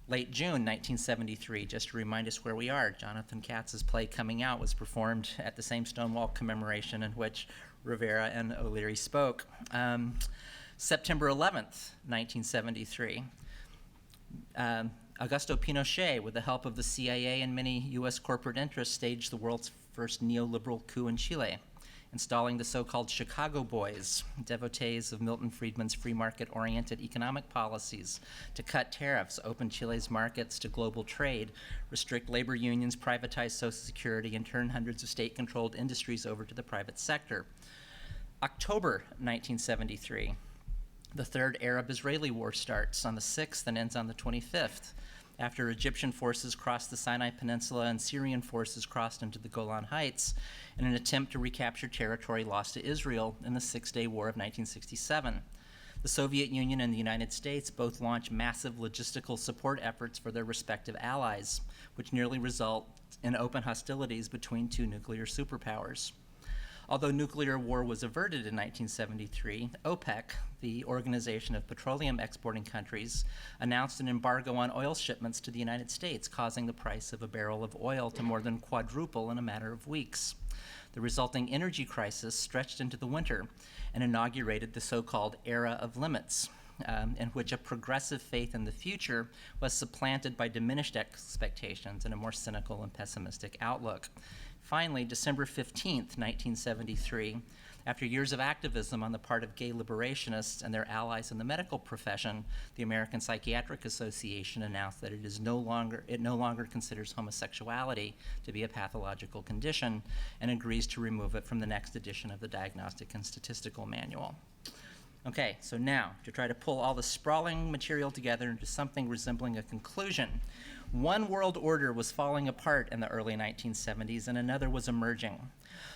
Late June 1973, just to remind us where we are, Jonathan Katz's play Coming Out was performed at the same Stonewall commemoration in which Rivera and O'Leary spoke. September 11th, 1973, Augusto Pinochet, with the help of the CIA and many U.S. corporate interests, staged the world's first neoliberal coup in Chile. installing the so-called Chicago Boys, devotees of Milton Friedman's free market-oriented economic policies to cut tariffs, open Chile's markets to global trade, restrict labor unions, privatize Social Security, and turn hundreds of state-controlled industries over to the private sector. October 1973, the Third Arab-Israeli War starts on the 6th and ends on the 25th. After Egyptian forces crossed the Sinai Peninsula and Syrian forces crossed into the Golan Heights in an attempt to recapture territory lost to Israel in the Six-Day War of 1967. The Soviet Union and the United States both launched massive logistical support efforts for their respective allies, which nearly result in open hostilities between two nuclear superpowers. Although nuclear war was averted in 1973, OPEC, the Organization of Petroleum Exporting Countries, announced an embargo on oil shipments to the United States, causing the price of a barrel of oil to more than quadruple in a matter of weeks. The resulting energy crisis stretched into the winter and inaugurated the so-called era of limits, in which a progressive faith in the future was supplanted by diminished expectations and a more cynical and pessimistic outlook. Finally, December 15th, 1973, after years of activism on the part of gay liberationists and their allies in the medical profession, the American Psychiatric Association announced that it no longer considers homosexuality to be a pathological condition and agrees to remove it from the next edition of the Diagnostic and Statistical Manual. Okay, so now, to try to pull all the sprawling material together into something resembling a conclusion, one world order was falling apart in the early 1970s and another was emerging.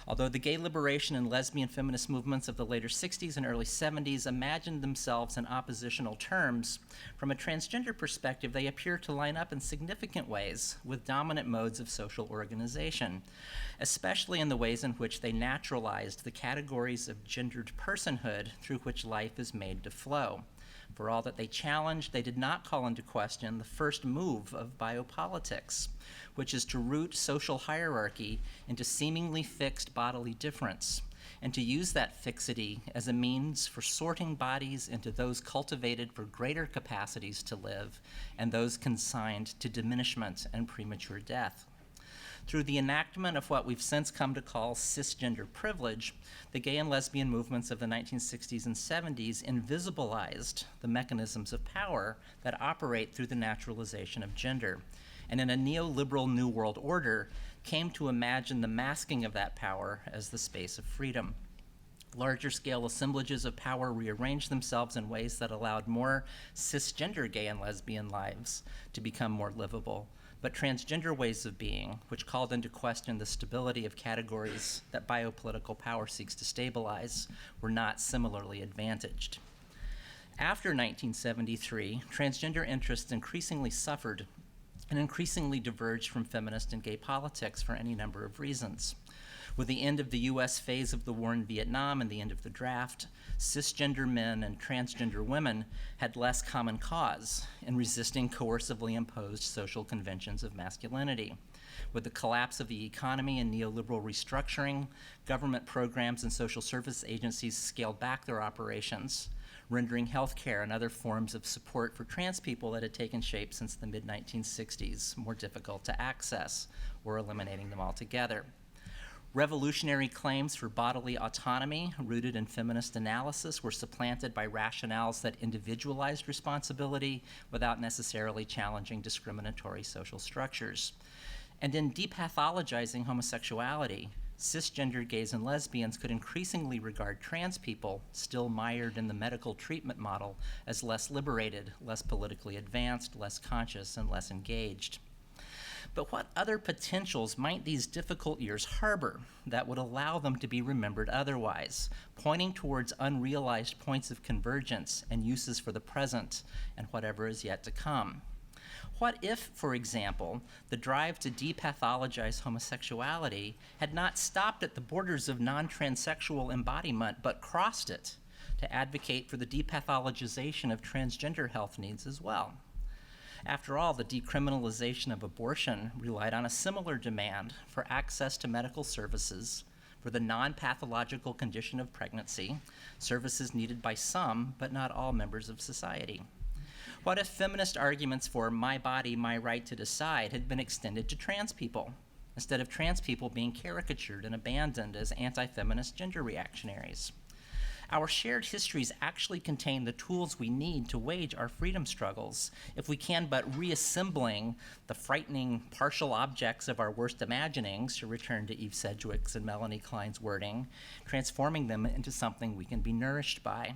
Although the gay liberation and lesbian feminist movements of the later 60s and early 70s imagined themselves in oppositional terms, from a transgender perspective, they appear to line up in significant ways with dominant modes of social organization, especially in the ways in which they naturalized the categories of gendered personhood through which life is made to flow. For all that they challenged, they did not call into question the first move of biopolitics, which is to root social hierarchy into seemingly fixed bodily difference, and to use that fixity as a means for sorting bodies into those cultivated for greater capacities to live and those consigned to diminishment and premature death. Through the enactment of what we've since come to call cisgender privilege, the gay and lesbian movements of the 1960s and 70s invisibilized the mechanisms of power that operate through the naturalization of gender, and in a neoliberal New World Order, came to imagine the masking of that power as the space of freedom. Larger scale assemblages of power rearranged themselves in ways that allowed more cisgender gay and lesbian lives to become more livable. But transgender ways of being, which called into question the stability of categories that biopolitical power seeks to stabilize, were not similarly advantaged. After 1973, transgender interests increasingly suffered and increasingly diverged from feminist and gay politics for any number of reasons. With the end of the US phase of the war in Vietnam and the end of the draft, cisgender men and transgender women had less common cause in resisting coercively imposed social conventions of masculinity. With the collapse of the economy and neoliberal restructuring, government programs and social service agencies scaled back their operations, rendering healthcare and other forms of support for trans people that had taken shape since the mid-1960s more difficult to access, or eliminating them altogether. Revolutionary claims for bodily autonomy, rooted in feminist analysis, were supplanted by rationales that individualized responsibility without necessarily challenging discriminatory social structures. And in depathologizing homosexuality, cisgender gays and lesbians could increasingly regard trans people, still mired in the medical treatment model, as less liberated, less politically advanced, less conscious, and less engaged. But what other potentials might these difficult years harbor that would allow them to be remembered otherwise, pointing towards unrealized points of convergence and uses for the present and whatever is yet to come? What if, for example, the drive to depathologize homosexuality had not stopped at the borders of non-transsexual embodiment, but crossed it to advocate for the depathologization of transgender health needs as well? After all, the decriminalization of abortion relied on a similar demand for access to medical services for the non-pathological condition of pregnancy, services needed by some, but not all members of society. What if feminist arguments for my body, my right to decide had been extended to trans people, instead of trans people being caricatured and abandoned as anti-feminist gender reactionaries. Our shared histories actually contain the tools we need to wage our freedom struggles if we can but reassembling the frightening partial objects of our worst imaginings, to return to Eve Sedgwick's and Melanie Klein's wording, transforming them into something we can be nourished by.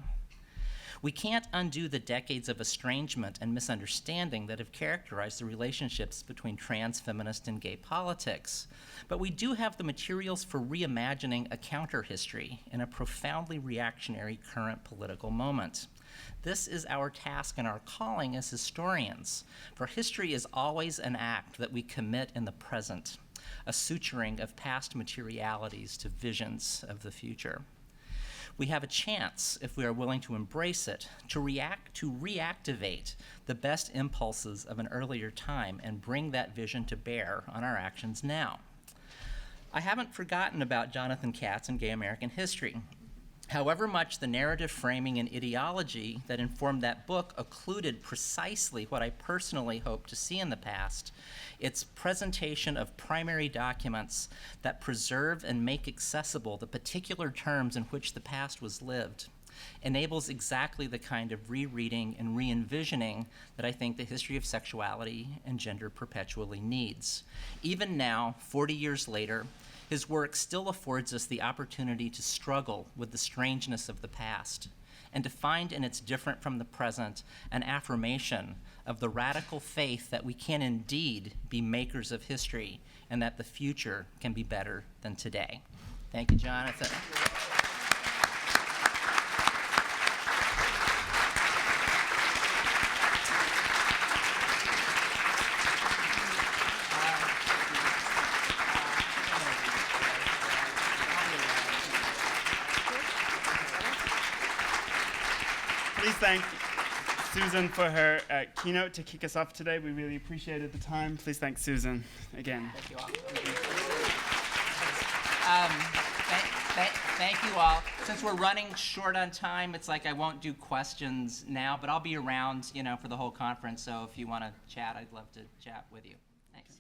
We can't undo the decades of estrangement and misunderstanding that have characterized the relationships between trans, feminist, and gay politics, but we do have the materials for reimagining a counter-history in a profoundly reactionary current political moment. This is our task and our calling as historians, for history is always an act that we commit in the present, a suturing of past materialities to visions of the future. We have a chance, if we are willing to embrace it, to reactivate the best impulses of an earlier time and bring that vision to bear on our actions now. I haven't forgotten about Jonathan Katz and gay American history. However much the narrative framing and ideology that informed that book occluded precisely what I personally hope to see in the past, its presentation of primary documents that preserve and make accessible the particular terms in which the past was lived, enables exactly the kind of rereading and re-envisioning that I think the history of sexuality and gender perpetually needs. Even now, 40 years later, his work still affords us the opportunity to struggle with the strangeness of the past and to find in its different from the present an affirmation of the radical faith that we can indeed be makers of history and that the future can be better than today. Thank you, Jonathan. Please thank Susan for her keynote to kick us off today. We really appreciated the time. Please thank Susan again. Thank you all. Thank you all. Since we're running short on time, it's like I won't do questions now, but I'll be around, for the whole conference. So if you want to chat, I'd love to chat with you. Thanks.